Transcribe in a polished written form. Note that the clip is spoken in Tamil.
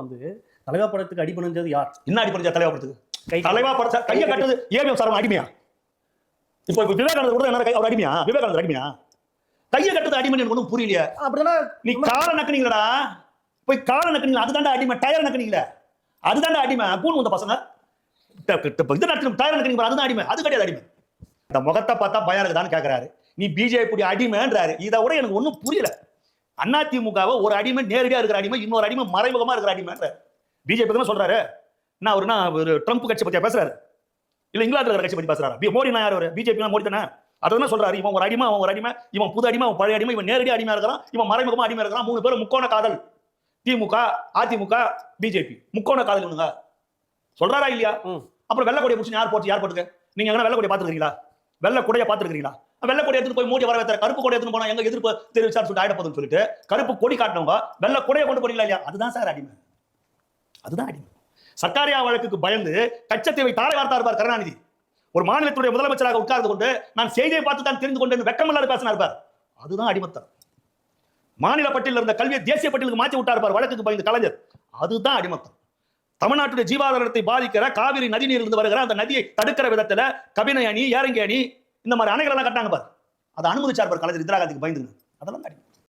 வந்து தலைவா படத்துக்கு அடிபணிஞ்சது யார்? என்ன அடிபணிஞ்சா தலைவா படத்துக்கு? தலைவா படத்தை கையை கட்டுறது ஏவிஎம் சார் அடிமையா? இப்போ விவேகானந்தர் கூட என்ன அவர் அடிமையா? விவேகானந்தர் அடிமையா? கையை கட்டுறது அடிமை எனக்கு ஒன்றும் புரியலையா? அப்படின்னா நீ கால நக்குனீங்களா? போய் கால நக்குனீங்களா? அதுதான்டா அடிமை. டயர் நக்குனீங்களா? அதுதான்டா அடிமை. பூன் வந்த பசங்க இது நட்டு டயர் நக்குனீங்க, அதுதான் அடிமை. அது கிடையாது அடிமை. இந்த முகத்தை பார்த்தா பயம் இருக்குதான்னு கேட்கிறாரு. நீ பிஜேபி அடிமைன்றாரு. இதை விட எனக்கு ஒன்றும் புரியல. அதிமுகவை ஒரு அடிமை நேரடியா இருக்கிற அடிமை, இன்னொரு அடிமை மறைமுகமா இருக்கிற அடிமைன்ற பிஜேபி தான் சொல்றாரு. நான் ஒரு ட்ரம்ப் கட்சி பத்தியா பேசுறாரு? இல்ல இங்கிலாந்துல இருக்கிற கட்சி பத்தி பேசுறாரு? மோடி நான் யார்? பிஜேபி மோடி தானே. அதான் சொல்றாரு. இவன் ஒரு அடிமை, அவன் ஒரு அடிமை, இவன் புது அடிமை, அவன் பழைய அடிமை, இவன் நேரடி அடிமையா இருக்கிறான், இவன் மறைமுகமா அடிமையா இருக்கிறான். 3 பேரும் முக்கோண காதல். திமுக, அதிமுக, பிஜேபி முக்கோண காதல் இவனுங்க சொல்றாரா இல்லையா? அப்புறம் வெள்ளை கொடியை பிடிச்சி யார் போட்டுக்க? நீங்க எங்க வெள்ளை கொடியை பாத்துருக்கீங்களா? வெள்ளை கொடியை பாத்துருக்கீங்களா? வெள்ளை கொடி எடுத்து போய் மோடி வரவேற்ற, கருப்பு கொடி எடுத்து போனா எங்க எதிர்ப்பு தெரிவிச்சார் சொல்லிட்டு ஆயிடப்போதுன்னு சொல்லிட்டு கருப்பு கொடி காட்டினவங்க வெள்ளை கொடியை கொண்டு போறீங்களா இல்லையா? அதுதான் சார் அடிமை. அதுதான் அடிமை. சர்க்காரியா வழக்குக்கு பயந்து கச்சத்தீவை தாரை வார்த்தா இருப்பார் கருணாநிதி. ஒரு மாநிலத்துடைய முதலமைச்சராக உட்கார்ந்து கொண்டு நான் செய்தியை பார்த்து தான் தெரிந்து கொண்டேன் வெக்கமில்லாத பேசினா இருப்பார். அதுதான் அடிமத்தம். மாநில பட்டியலில் இருந்த கல்வியை தேசிய பட்டியலுக்கு மாற்றி விட்டா இருப்பார் வழக்குக்கு பயந்து கலைஞர். அதுதான் அடிமத்தம். தமிழ்நாட்டுடைய ஜீவாதாரத்தை பாதிக்கிற காவிரி நதி நீரிலிருந்து வருகிற அந்த நதியை தடுக்கிற விதத்துல கபினை அணி, ஏரங்கி அணி, இந்த மாதிரி அணைகள் எல்லாம் கட்டாங்க பாரு. அதை அனுமதிச்சார் பாரு கலைஞர் இந்திரா காந்திக்கு பயந்து. அதெல்லாம் அடிமை.